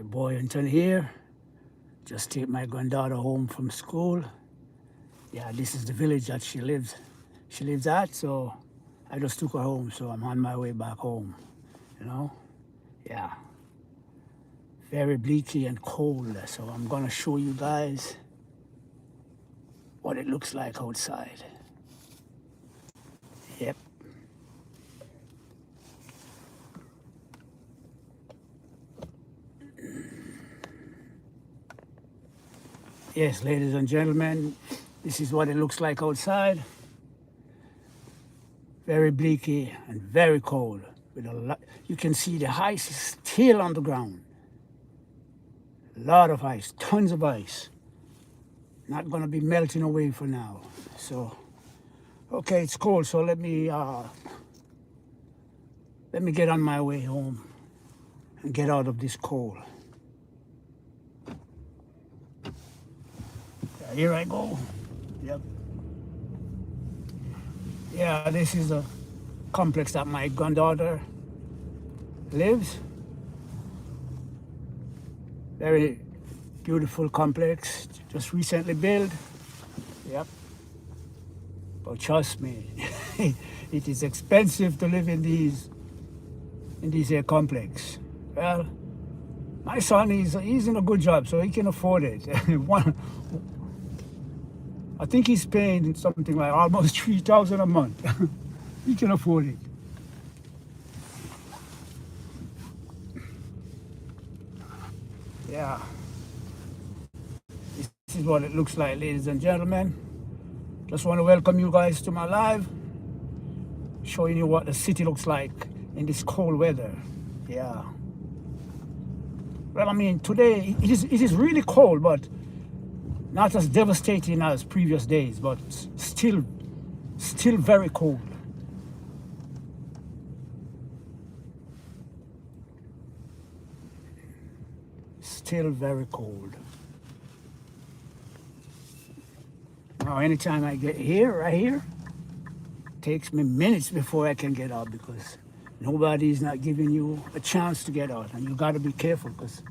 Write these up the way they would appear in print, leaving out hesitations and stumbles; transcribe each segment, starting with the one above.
boy until here. Just take my granddaughter home from school. Yeah, this is the village that she lives at, so I just took her home, so I'm on my way back home, you know? Yeah. Very bleaky and cold, so I'm gonna show you guys what it looks like outside. Yep. Yes, ladies and gentlemen, this is what it looks like outside. Very bleaky and very cold. With a lot, you can see the ice is still on the ground. A lot of ice, tons of ice. Not gonna be melting away for now. So, okay, it's cold. So let me get on my way home and get out of this cold. Here I go. Yep. Yeah, this is a complex that my granddaughter lives. Very beautiful complex, just recently built. Yep. But trust me, it is expensive to live in these here complex. Well, my son he's in a good job, so he can afford it. I think he's paying something like almost $3,000 a month. He can afford it. Yeah. This is what it looks like, ladies and gentlemen. Just want to welcome you guys to my live, showing you what the city looks like in this cold weather. Yeah. Well, I mean, today it is really cold, but not as devastating as previous days, but still very cold. Still very cold. Now, anytime I get here, right here, it takes me minutes before I can get out because nobody's not giving you a chance to get out, and you got to be careful because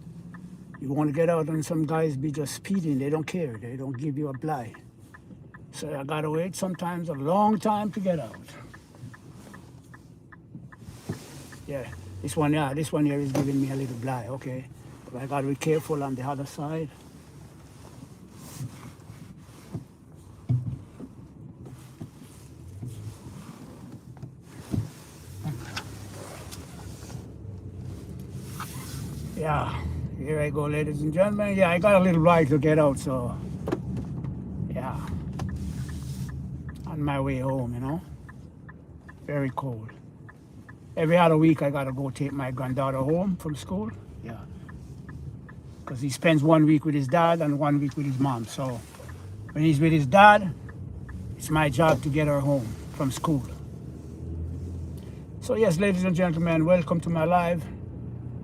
you want to get out and some guys be just speeding. They don't care. They don't give you a blight. So I got to wait sometimes a long time to get out. Yeah, this one here is giving me a little blight, okay. But I got to be careful on the other side. Yeah, here I go, ladies and gentlemen. Yeah, I got a little ride to get out, so yeah. On my way home, you know. Very cold. Every other week I gotta go take my granddaughter home from school. Yeah. Because he spends 1 week with his dad and 1 week with his mom. So when he's with his dad, it's my job to get her home from school. So yes, ladies and gentlemen, welcome to my live.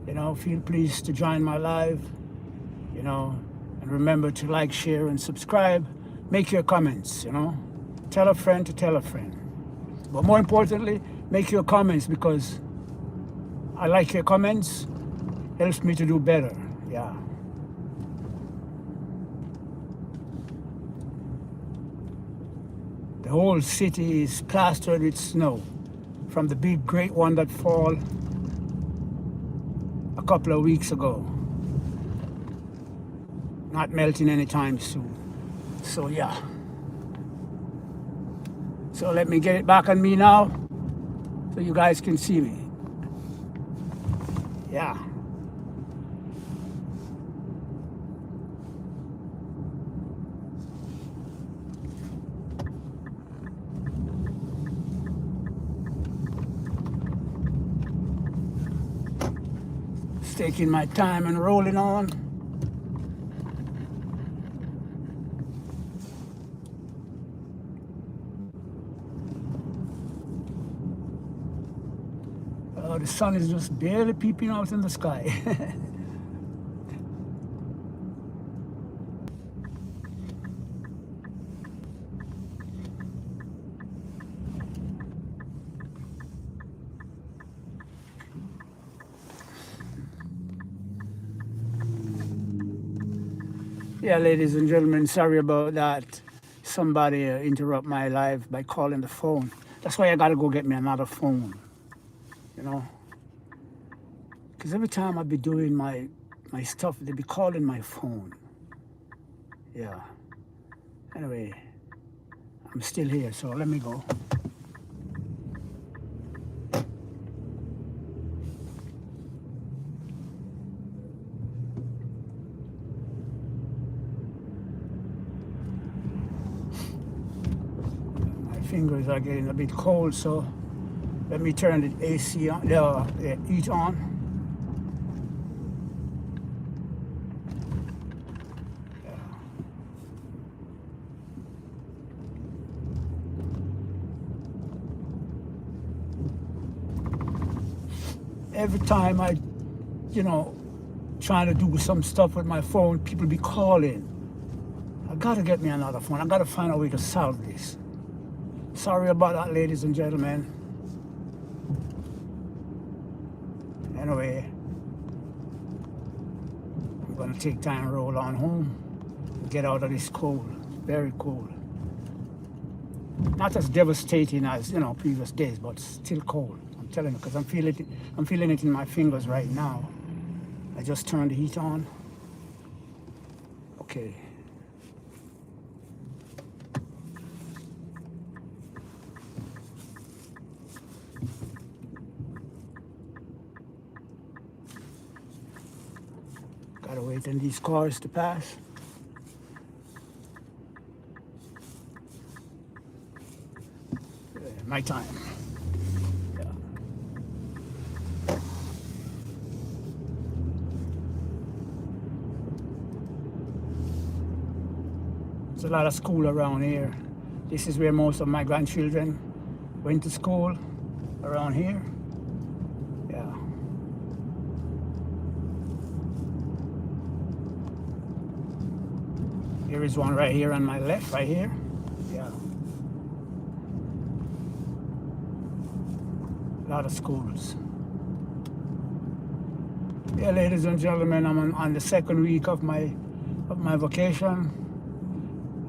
You know, feel pleased to join my live, you know, and remember to like, share, and subscribe. Make your comments, you know. Tell a friend to tell a friend. But more importantly, make your comments because I like your comments. Helps me to do better, yeah. The whole city is plastered with snow from the big, great one that fall a couple of weeks ago. Not melting anytime soon. So yeah. So let me get it back on me now so you guys can see me. Yeah. Just taking my time and rolling on. The sun is just barely peeping out in the sky. Yeah, ladies and gentlemen, sorry about that. Somebody interrupt my live by calling the phone. That's why I gotta go get me another phone, you know. Because every time I be doing my stuff, they be calling my phone. Yeah. Anyway, I'm still here, so let me go. My fingers are getting a bit cold, so let me turn the AC on, the heat on. Every time I, you know, trying to do some stuff with my phone, people be calling. I gotta get me another phone. I gotta find a way to solve this. Sorry about that, ladies and gentlemen. Anyway, I'm gonna take time to roll on home and get out of this cold. Very cold. Not as devastating as, you know, previous days, but still cold. I'm telling you, because I'm feeling it in my fingers right now. I just turned the heat on. Okay. Gotta wait on these cars to pass. My time. Yeah. There's a lot of school around here. This is where most of my grandchildren went to school, around here. Yeah. Here is one right here on my left, right here. Yeah. A lot of schools. Yeah, ladies and gentlemen, I'm on the second week of my vacation.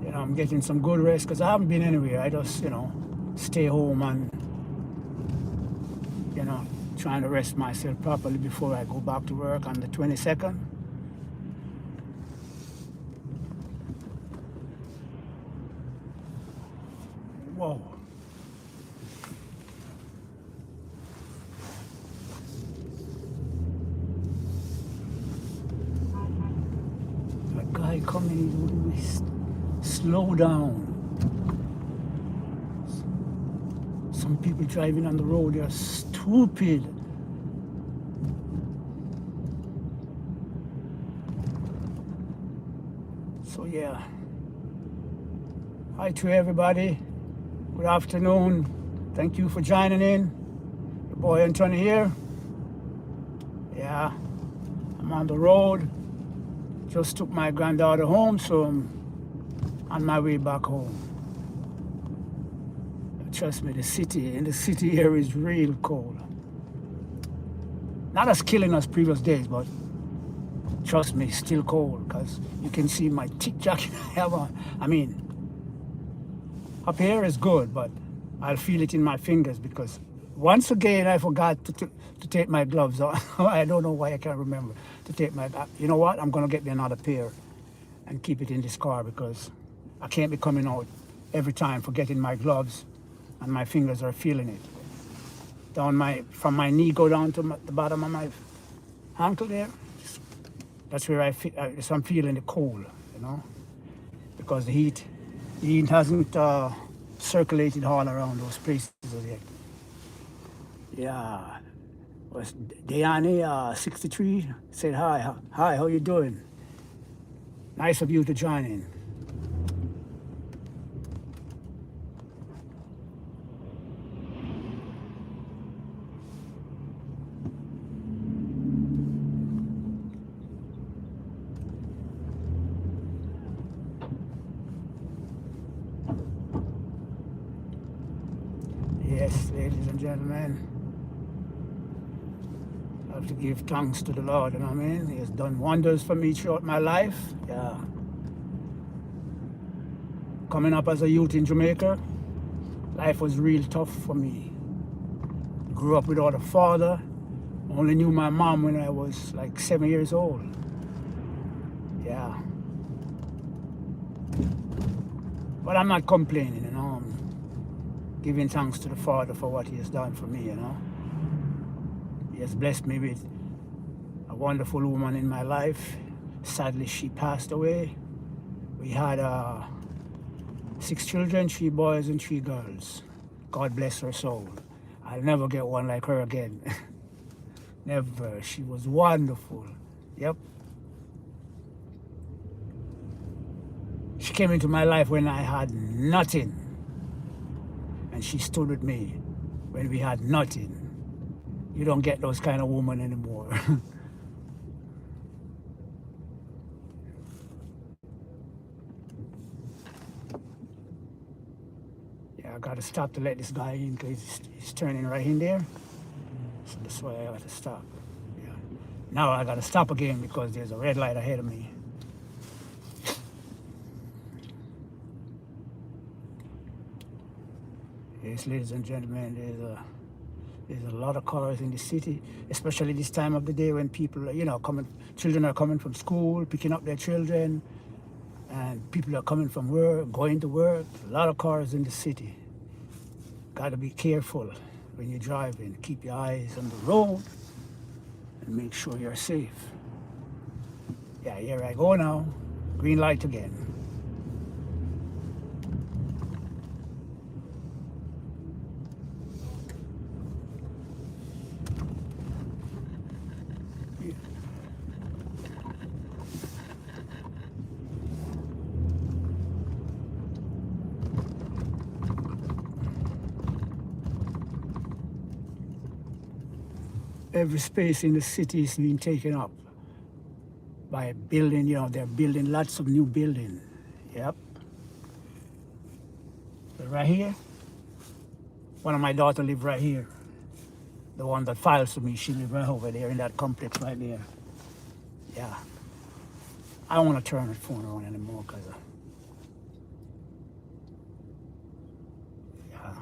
You know, I'm getting some good rest because I haven't been anywhere. I just, you know, stay home and, you know, trying to rest myself properly before I go back to work on the 22nd. Whoa. A guy coming with slow down. Some people driving on the road, they're stupid. So yeah. Hi to everybody. Good afternoon. Thank you for joining in. Your boy Anthony here. Yeah, I'm on the road. Just took my granddaughter home, so I'm on my way back home. Trust me, the city here is real cold. Not as killing as previous days, but trust me, still cold, because you can see my thick jacket I have on. I mean, up here is good, but I'll feel it in my fingers because once again I forgot to take my gloves off. I don't know why, I can't remember to take my. You know what? I'm gonna get me another pair and keep it in this car because I can't be coming out every time forgetting my gloves, and my fingers are feeling it. From my knee go down to the bottom of my ankle there. That's where I'm feeling the cold, you know, because the heat hasn't circulated all around those places yet. Yeah. Was Diane 63 said hi, how you doing? Nice of you to join in. Yes, ladies and gentlemen, I have to give thanks to the Lord, you know what I mean? He has done wonders for me throughout my life. Yeah. Coming up as a youth in Jamaica, life was real tough for me. Grew up without a father. Only knew my mom when I was like 7 years old. Yeah. But I'm not complaining, you know. I'm giving thanks to the Father for what He has done for me, you know. He has blessed me with a wonderful woman in my life. Sadly, she passed away. We had 6 children, 3 boys and 3 girls. God bless her soul. I'll never get one like her again. Never. She was wonderful. Yep. She came into my life when I had nothing. And she stood with me when we had nothing. You don't get those kind of women anymore. Yeah, I gotta stop to let this guy in because he's turning right in there. So that's why I gotta stop. Yeah. Now I gotta stop again because there's a red light ahead of me. Yes, ladies and gentlemen, there's a lot of cars in the city, especially this time of the day when people, you know, children are coming from school, picking up their children, and people are coming from work, going to work. A lot of cars in the city. Got to be careful when you're driving. Keep your eyes on the road and make sure you're safe. Yeah, here I go now. Green light again. Every space in the city is being taken up by building, you know, they're building lots of new buildings. Yep. But right here, one of my daughters live right here. The one that files for me, she live right over there in that complex right there. Yeah. I don't want to turn the phone on anymore because yeah.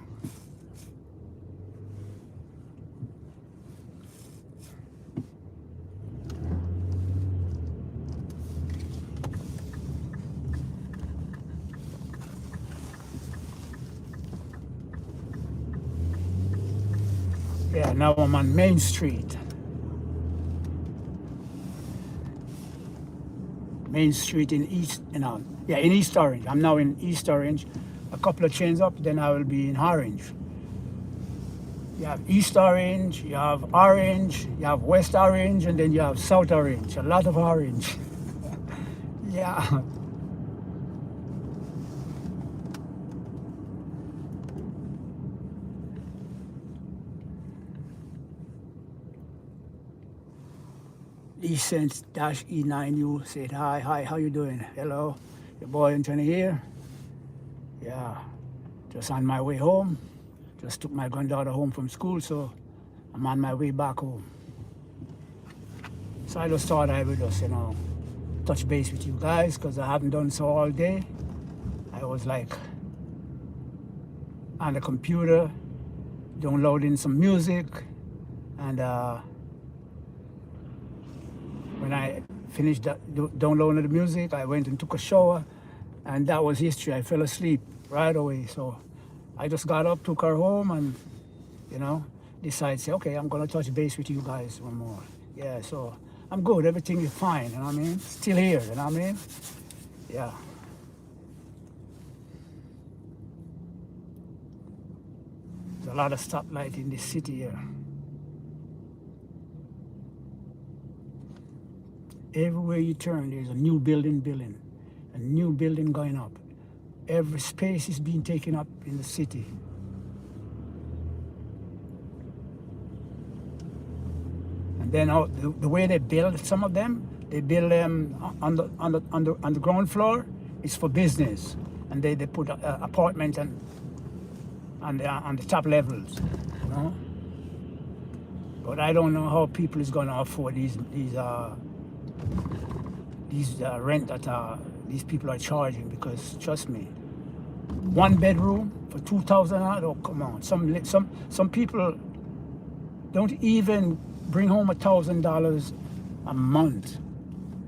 Yeah, now I'm on Main Street. Main Street in East, you know, yeah, in East Orange. I'm now in East Orange. A couple of chains up, then I will be in Orange. You have East Orange, you have Orange, you have West Orange, and then you have South Orange. A lot of orange. Yeah. Decent-E9U said, hi, how you doing? Hello, your boy Anthony here. Yeah, just on my way home. Just took my granddaughter home from school, so I'm on my way back home. So I just thought I would just, you know, touch base with you guys because I haven't done so all day. I was like on the computer downloading some music, and when I finished downloading the music, I went and took a shower, and that was history. I fell asleep right away. So I just got up, took her home, and, you know, decided, say, okay, I'm going to touch base with you guys one more. Yeah, so I'm good. Everything is fine, you know what I mean? Still here, you know what I mean? Yeah. There's a lot of stoplight in this city here. Everywhere you turn, there's a new building, a new building going up. Every space is being taken up in the city. And then the way they build some of them, they build them on the ground floor. It's for business, and they put apartments and on the top levels, you know. But I don't know how people is going to afford these rent that these people are charging, because trust me, one bedroom for $2,000. Oh, come on. Some people don't even bring home $1,000 a month.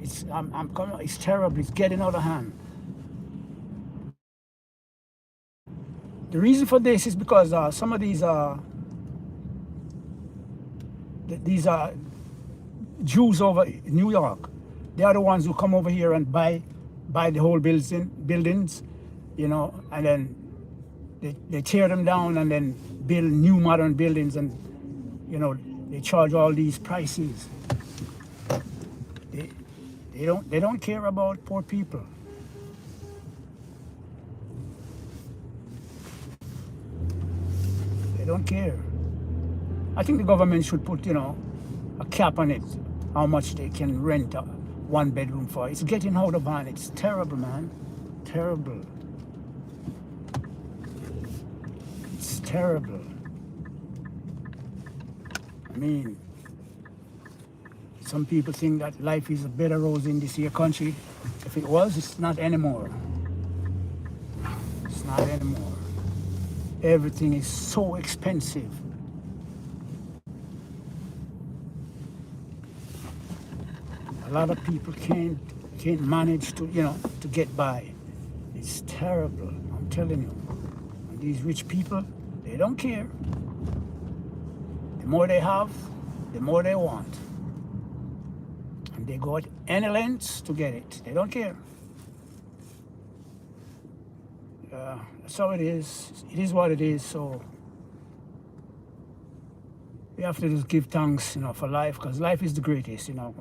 It's terrible. It's getting out of hand. The reason for this is because some of these Jews over in New York, they are the ones who come over here and buy the whole buildings, you know, and then they tear them down and then build new modern buildings, and you know they charge all these prices. They don't care about poor people. They don't care. I think the government should put, you know, a cap on it, how much they can rent a one bedroom for. It's getting out of hand. It's terrible, man. Terrible. It's terrible. I mean, some people think that life is a bed of roses in this here country. If it was, it's not anymore. It's not anymore. Everything is so expensive. A lot of people can't manage to, you know, to get by. It's terrible, I'm telling you. And these rich people, they don't care. The more they have, the more they want. And they go at any lengths to get it. They don't care. That's how it is. It is what it is. So we have to just give thanks, you know, for life, because life is the greatest, you know.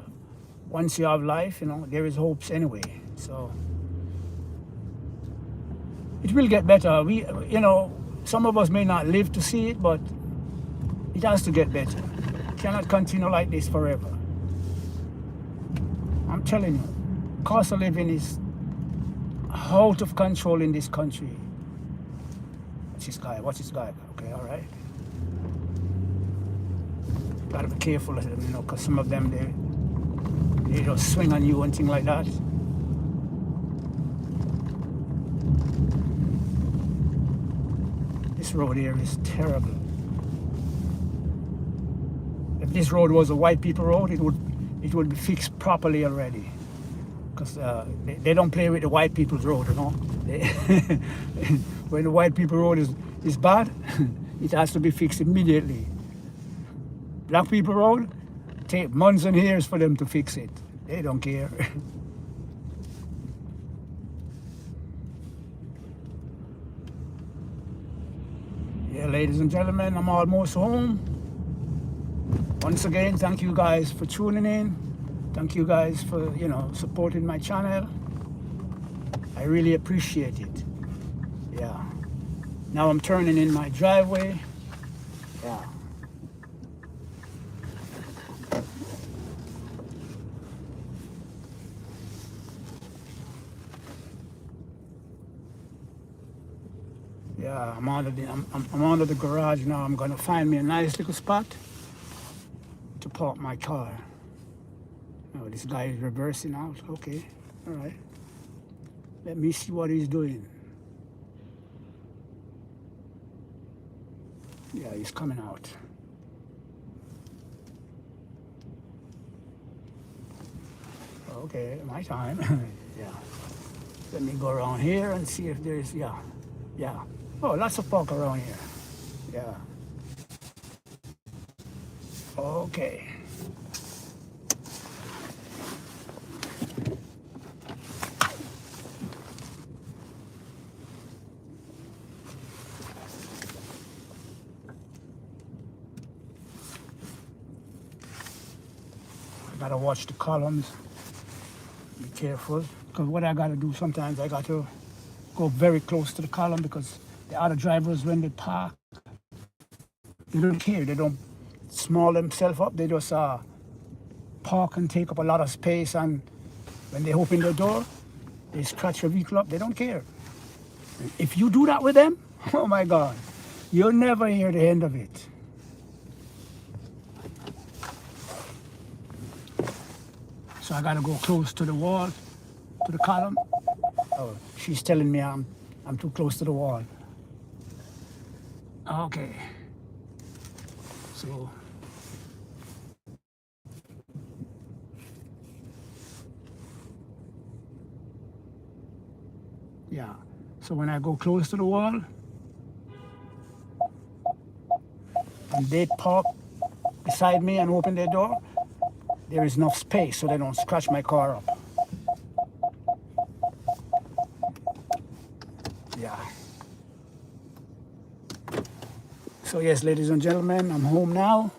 Once you have life, you know, there is hopes anyway. So it will get better. We, you know, some of us may not live to see it, but it has to get better. It cannot continue like this forever. I'm telling you, cost of living is out of control in this country. Watch this guy. Watch this guy. Okay, all right. Gotta be careful of them, you know, because some of them they just swing on you and things like that. This road here is terrible. If this road was a white people road, it would be fixed properly already. Because they don't play with the white people's road, you know. When the white people road is bad, it has to be fixed immediately. Black people road, take months and years for them to fix it. They don't care. Yeah, ladies and gentlemen, I'm almost home. Once again, thank you guys for tuning in. Thank you guys for, you know, supporting my channel. I really appreciate it. Yeah. Now I'm turning in my driveway. Yeah. Yeah, I'm under the garage now. I'm gonna find me a nice little spot to park my car. Oh, this guy is reversing out. Okay, all right. Let me see what he's doing. Yeah, he's coming out. Okay, my time. Yeah. Let me go around here and see if there's, yeah. Oh, lots of park around here. Yeah. Okay. I gotta watch the columns. Be careful, because what I gotta do sometimes, I got to go very close to the column, because the other drivers, when they park, they don't care. They don't small themselves up. They just park and take up a lot of space, and when they open the door, they scratch your vehicle up. They don't care. If you do that with them, oh my God, you'll never hear the end of it. So I gotta go close to the wall, to the column. Oh, she's telling me I'm I'm too close to the wall. Okay. So yeah. So when I go close to the wall and they park beside me and open their door, there is enough space so they don't scratch my car up. Yeah. So yes, ladies and gentlemen, I'm home now.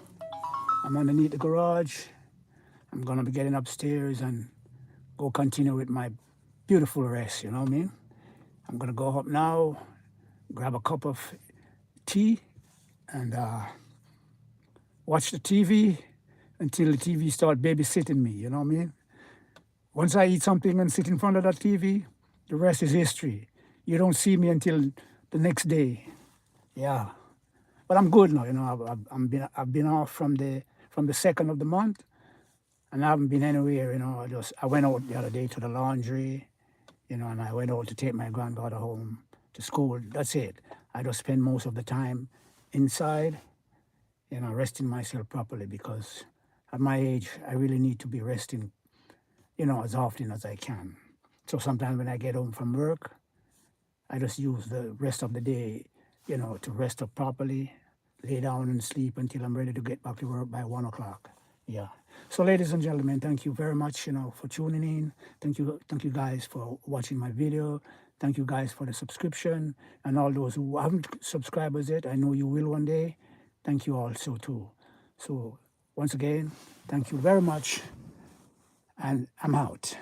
I'm underneath the garage. I'm gonna be getting upstairs and go continue with my beautiful rest, you know what I mean? I'm gonna go up now, grab a cup of tea, and watch the TV until the TV start babysitting me, you know what I mean? Once I eat something and sit in front of that TV, the rest is history. You don't see me until the next day. Yeah. But I'm good now, you know. I've been off from the second of the month, and I haven't been anywhere, you know. I went out the other day to the laundry, you know, and I went out to take my granddaughter home to school. That's it. I just spend most of the time inside, you know, resting myself properly, because at my age, I really need to be resting, you know, as often as I can. So sometimes when I get home from work, I just use the rest of the day, you know, to rest up properly, lay down and sleep until I'm ready to get back to work by 1 o'clock. Yeah. So, ladies and gentlemen, thank you very much, you know, for tuning in. Thank you guys for watching my video. Thank you guys for the subscription, and all those who haven't subscribed yet. I know you will one day. Thank you also too. So, once again, thank you very much, and I'm out.